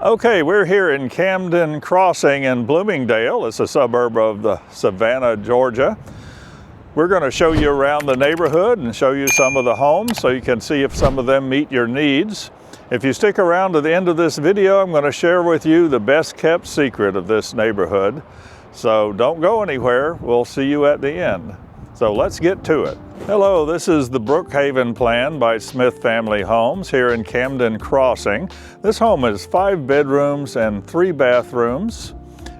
Okay, we're here in Camden Crossing in Bloomingdale. It's a suburb of the Savannah, Georgia. We're going to show you around the neighborhood and show you some of the homes so you can see if some of them meet your needs. If you stick around to the end of this video, I'm going to share with you the best kept secret of this neighborhood. So don't go anywhere. We'll see you at the end. So let's get to it. Hello, this is the Brookhaven plan by Smith Family Homes here in Camden Crossing. This home is 5 bedrooms and 3 bathrooms.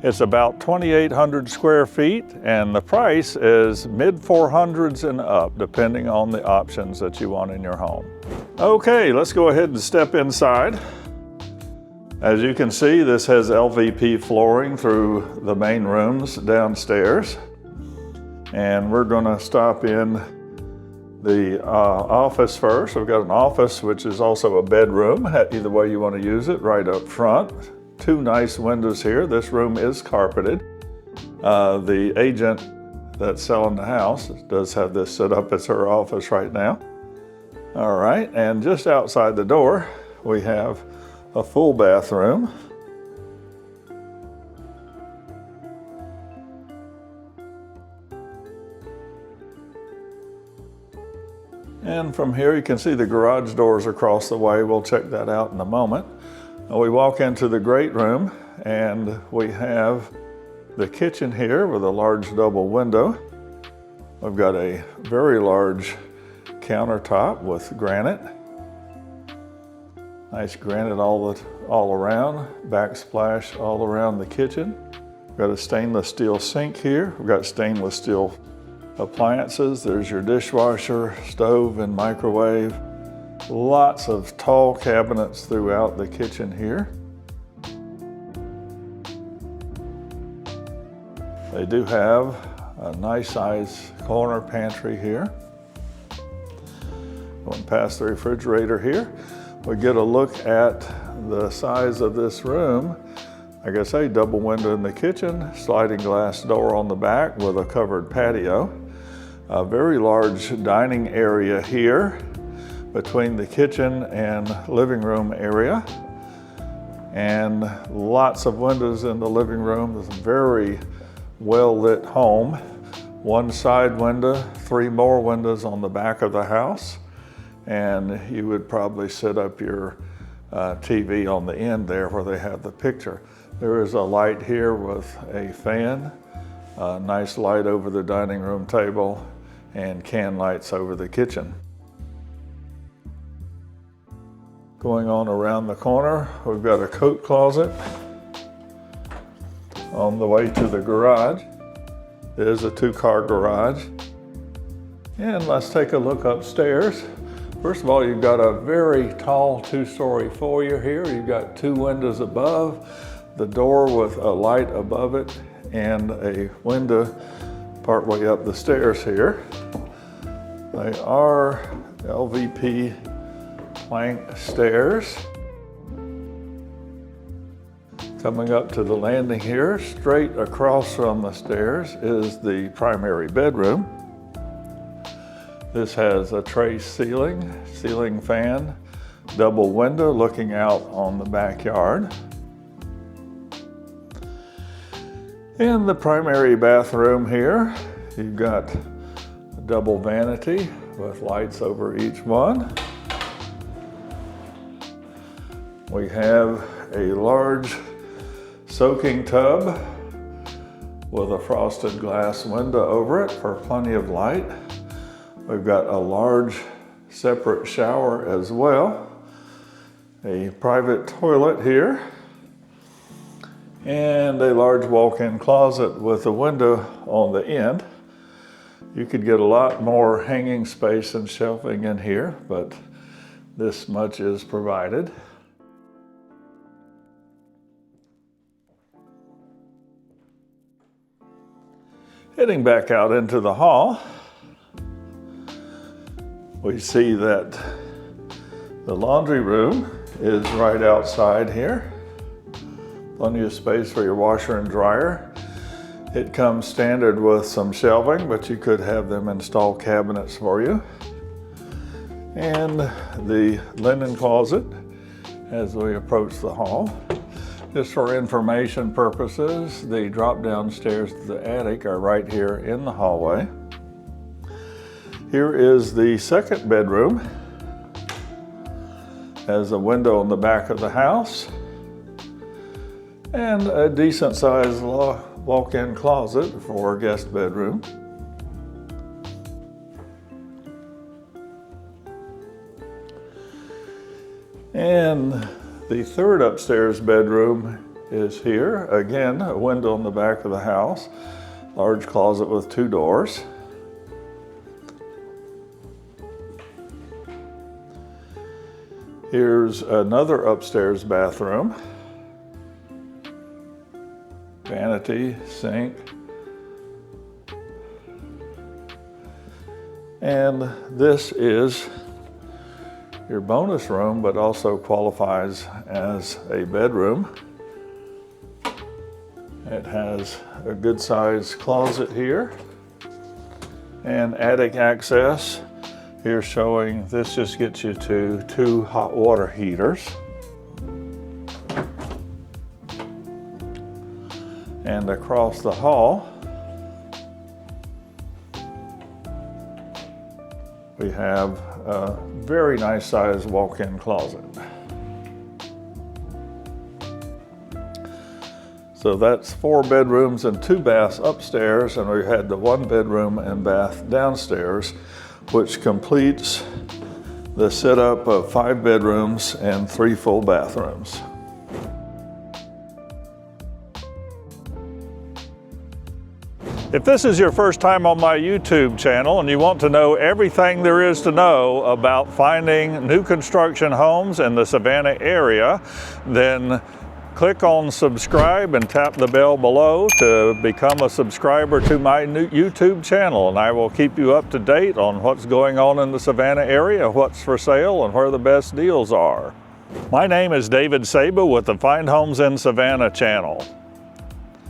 It's about 2,800 square feet and the price is mid-400s and up depending on the options that you want in your home. Okay, let's go ahead and step inside. As you can see, this has LVP flooring through the main rooms downstairs. And we're going to stop in the office first. We've got an office, which is also a bedroom, either way you want to use it, right up front. 2 nice windows here. This room is carpeted. The agent that's selling the house does have this set up as her office right now. All right, and just outside the door, we have a full bathroom. And from here you can see the garage doors across the way. We'll check that out in a moment. We walk into the great room and we have the kitchen here with a large double window. We've got a very large countertop with granite. Nice granite all around, backsplash all around the kitchen. We've got a stainless steel sink here. We've got stainless steel appliances. There's your dishwasher, stove, and microwave. Lots of tall cabinets throughout the kitchen here. They do have a nice size corner pantry here. Going past the refrigerator here, we get a look at the size of this room. Like I say, double window in the kitchen, sliding glass door on the back with a covered patio. A very large dining area here between the kitchen and living room area. And lots of windows in the living room. It's a very well lit home. 1 side window, 3 more windows on the back of the house. And you would probably set up your TV on the end there where they have the picture. There is a light here with a fan, a nice light over the dining room table, and can lights over the kitchen. Going on around the corner, we've got a coat closet. On the way to the garage, there's a 2-car garage. And let's take a look upstairs. First of all, you've got a very tall 2-story foyer here. You've got 2 windows above, the door with a light above it, and a window partway up the stairs here. They are LVP plank stairs. Coming up to the landing here, straight across from the stairs is the primary bedroom. This has a trace ceiling fan, double window looking out on the backyard. In the primary bathroom here, you've got a double vanity with lights over each one. We have a large soaking tub with a frosted glass window over it for plenty of light. We've got a large separate shower as well, a private toilet here, and a large walk-in closet with a window on the end. You could get a lot more hanging space and shelving in here, but this much is provided. Heading back out into the hall, we see that the laundry room is right outside here. Plenty of space for your washer and dryer. It comes standard with some shelving, but you could have them install cabinets for you. And the linen closet as we approach the hall. Just for information purposes, the drop-down stairs to the attic are right here in the hallway. Here is the second bedroom. Has a window on the back of the house and a decent sized walk-in closet for a guest bedroom. And the third upstairs bedroom is here. Again, a window on the back of the house, large closet with 2 doors. Here's another upstairs bathroom. Vanity, sink. And this is your bonus room, but also qualifies as a bedroom. It has a good sized closet here and attic access. Here showing, this just gets you to 2 hot water heaters. And across the hall, we have a very nice sized walk-in closet. So that's 4 bedrooms and 2 baths upstairs, and we had the 1 bedroom and bath downstairs, which completes the setup of 5 bedrooms and 3 full bathrooms. If this is your first time on my YouTube channel and you want to know everything there is to know about finding new construction homes in the Savannah area, then click on subscribe and tap the bell below to become a subscriber to my new YouTube channel, and I will keep you up to date on what's going on in the Savannah area, what's for sale, and where the best deals are. My name is David Saba with the Find Homes in Savannah channel.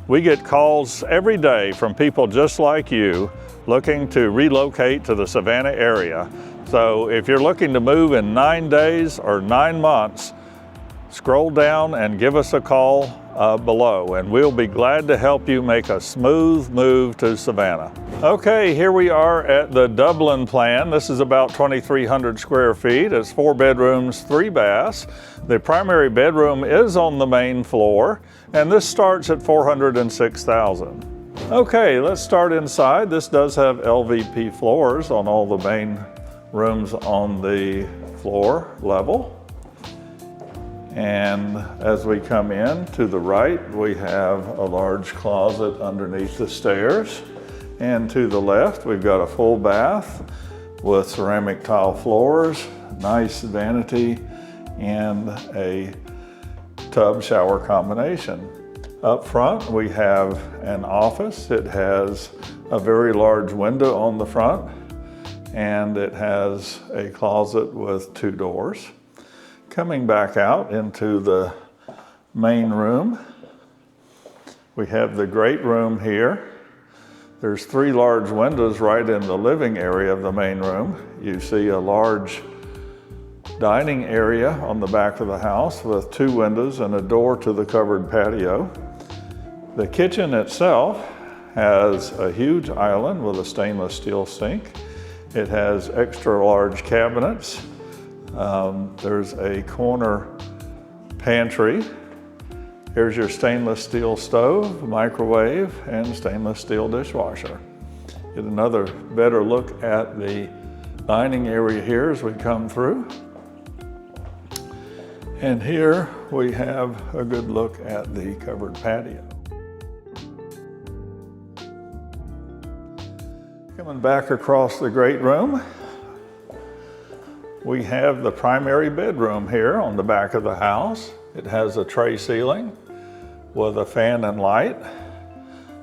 We get calls every day from people just like you looking to relocate to the Savannah area. So if you're looking to move in 9 days or 9 months, scroll down and give us a call below, and we'll be glad to help you make a smooth move to Savannah. Okay, here we are at the Dublin plan. This is about 2,300 square feet. It's 4 bedrooms, 3 baths. The primary bedroom is on the main floor, and this starts at $406,000. Okay, let's start inside. This does have LVP floors on all the main rooms on the floor level. And as we come in to the right, we have a large closet underneath the stairs. And to the left, we've got a full bath with ceramic tile floors, nice vanity, and a tub shower combination. Up front, we have an office. It has a very large window on the front, and it has a closet with 2 doors. Coming back out into the main room, we have the great room here. There's 3 large windows right in the living area of the main room. You see a large dining area on the back of the house with 2 windows and a door to the covered patio. The kitchen itself has a huge island with a stainless steel sink. It has extra large cabinets. There's a corner pantry. Here's your stainless steel stove, microwave, and stainless steel dishwasher. Get another better look at the dining area here as we come through. And here we have a good look at the covered patio. Coming back across the great room, we have the primary bedroom here on the back of the house. It has a tray ceiling with a fan and light.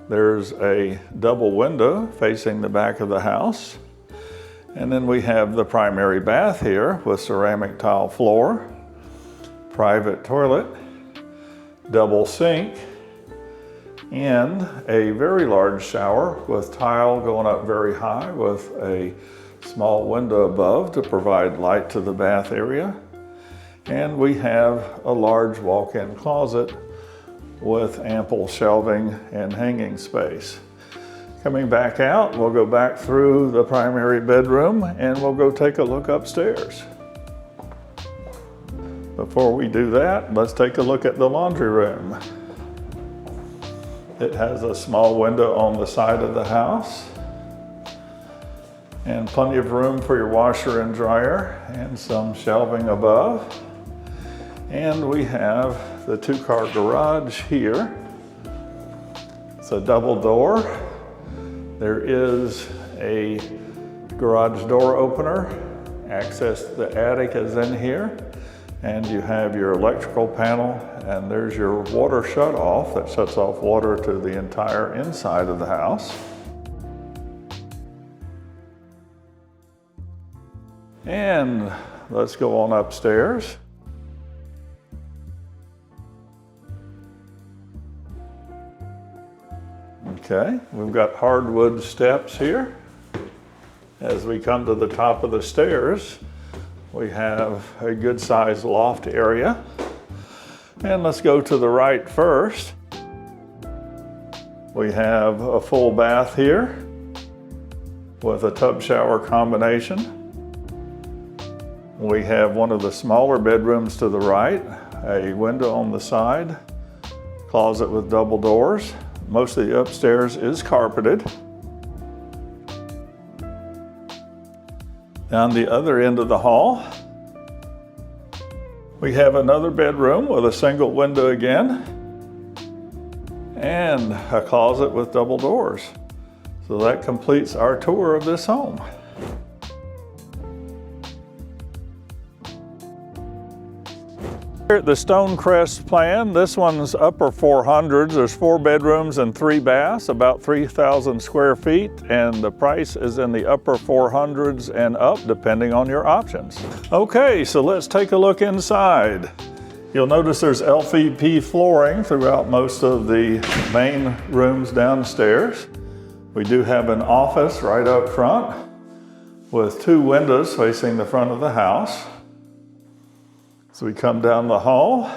There's a double window facing the back of the house. And then we have the primary bath here with ceramic tile floor, private toilet, double sink, and a very large shower with tile going up very high with a small window above to provide light to the bath area. And we have a large walk-in closet with ample shelving and hanging space. Coming back out, we'll go back through the primary bedroom and we'll go take a look upstairs. Before we do that, let's take a look at the laundry room. It has a small window on the side of the house and plenty of room for your washer and dryer and some shelving above. And we have the two-car garage here. It's a double door. There is a garage door opener. Access to the attic is in here. And you have your electrical panel, and there's your water shut-off that shuts off water to the entire inside of the house. And let's go on upstairs. Okay, we've got hardwood steps here. As we come to the top of the stairs, we have a good sized loft area. And let's go to the right first. We have a full bath here with a tub shower combination. We have one of the smaller bedrooms to the right, a window on the side, closet with double doors. Most of the upstairs is carpeted. Down the other end of the hall, we have another bedroom with a single window again, and a closet with double doors. So that completes our tour of this home. Here at the Stonecrest plan, this one's upper 400s. There's 4 bedrooms and 3 baths, about 3,000 square feet, and the price is in the upper 400s and up, depending on your options. Okay, so let's take a look inside. You'll notice there's LVP flooring throughout most of the main rooms downstairs. We do have an office right up front with 2 windows facing the front of the house. So we come down the hall,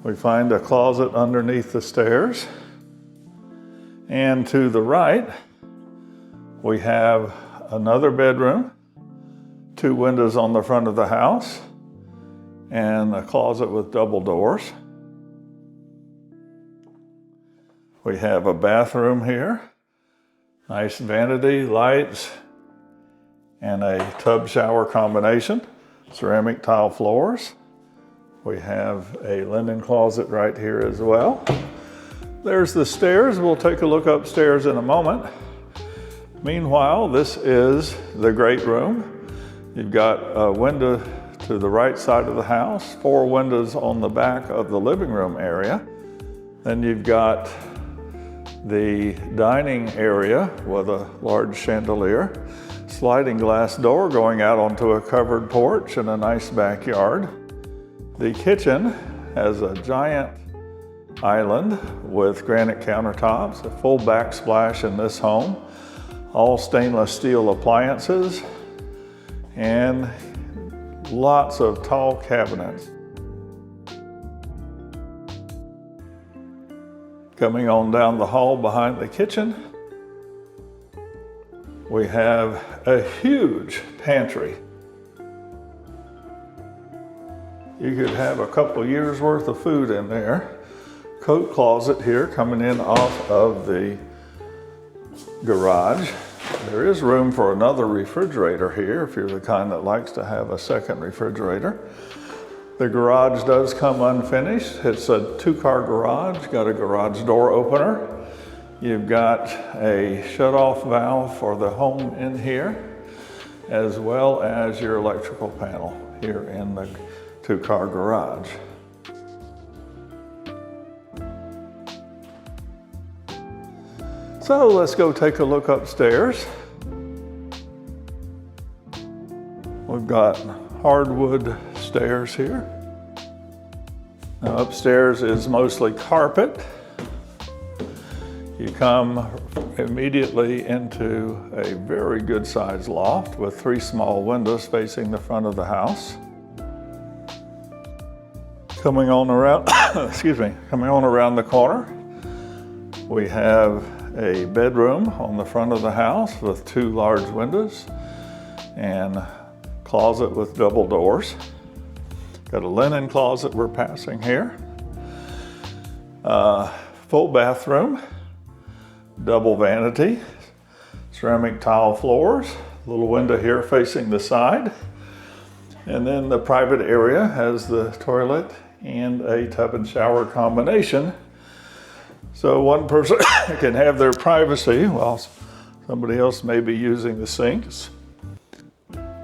we find a closet underneath the stairs, and to the right, we have another bedroom, 2 windows on the front of the house, and a closet with double doors. We have a bathroom here, nice vanity, lights, and a tub shower combination. Ceramic tile floors. We have a linen closet right here as well. There's the stairs. We'll take a look upstairs in a moment. Meanwhile, this is the great room. You've got a window to the right side of the house, 4 windows on the back of the living room area. Then you've got the dining area with a large chandelier. Sliding glass door going out onto a covered porch and a nice backyard. The kitchen has a giant island with granite countertops, a full backsplash in this home, all stainless steel appliances, and lots of tall cabinets. Coming on down the hall behind the kitchen, we have a huge pantry. You could have a couple years worth of food in there. Coat closet here coming in off of the garage. There is room for another refrigerator here if you're the kind that likes to have a second refrigerator. The garage does come unfinished. It's a 2-car garage, got a garage door opener. You've got a shut-off valve for the home in here, as well as your electrical panel here in the 2-car garage. So let's go take a look upstairs. We've got hardwood stairs here. Now upstairs is mostly carpet. You come immediately into a very good sized loft with 3 small windows facing the front of the house. Coming on around, excuse me, coming on around the corner, we have a bedroom on the front of the house with 2 large windows and closet with double doors. Got a linen closet we're passing here. Full bathroom, double vanity, ceramic tile floors, little window here facing the side. And then the private area has the toilet and a tub and shower combination. So one person can have their privacy while somebody else may be using the sinks.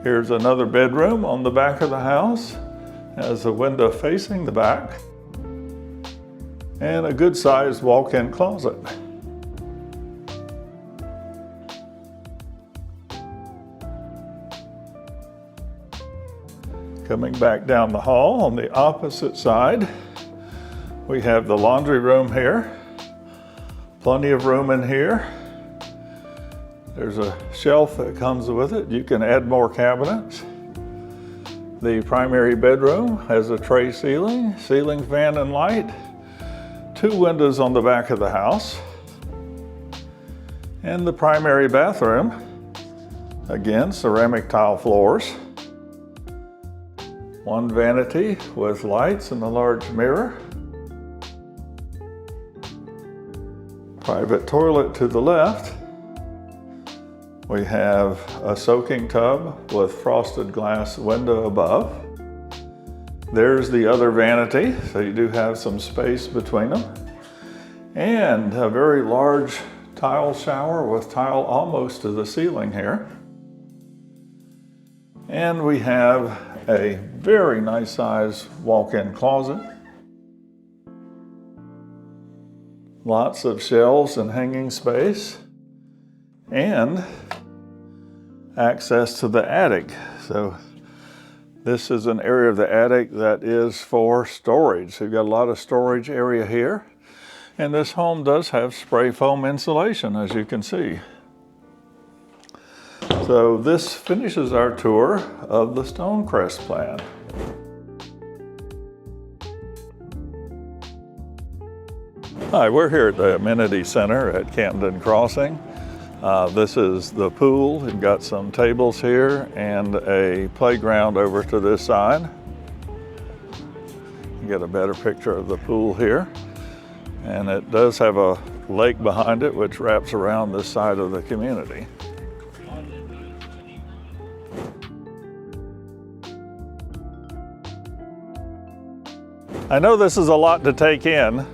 Here's another bedroom on the back of the house. Has a window facing the back. And a good sized walk-in closet. Coming back down the hall on the opposite side, we have the laundry room here. Plenty of room in here. There's a shelf that comes with it. You can add more cabinets. The primary bedroom has a tray ceiling, ceiling fan and light, 2 windows on the back of the house. And the primary bathroom, again, ceramic tile floors. 1 vanity with lights and a large mirror. Private toilet to the left. We have a soaking tub with frosted glass window above. There's the other vanity, so you do have some space between them. And a very large tile shower with tile almost to the ceiling here. And we have a very nice size walk-in closet. Lots of shelves and hanging space. And access to the attic. So this is an area of the attic that is for storage. So you've got a lot of storage area here. And this home does have spray foam insulation, as you can see. So this finishes our tour of the Stonecrest plan. Hi, we're here at the Amenity Center at Camden Crossing. This is the pool. We've got some tables here and a playground over to this side. You get a better picture of the pool here. And it does have a lake behind it, which wraps around this side of the community. I know this is a lot to take in.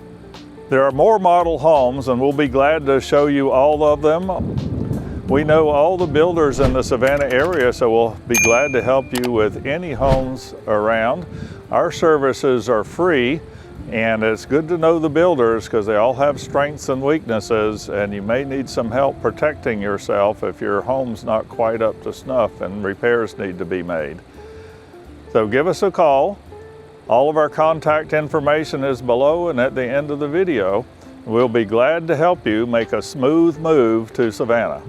There are more model homes, and we'll be glad to show you all of them. We know all the builders in the Savannah area, so we'll be glad to help you with any homes around. Our services are free, and it's good to know the builders because they all have strengths and weaknesses, and you may need some help protecting yourself if your home's not quite up to snuff and repairs need to be made. So give us a call. All of our contact information is below and at the end of the video. We'll be glad to help you make a smooth move to Savannah.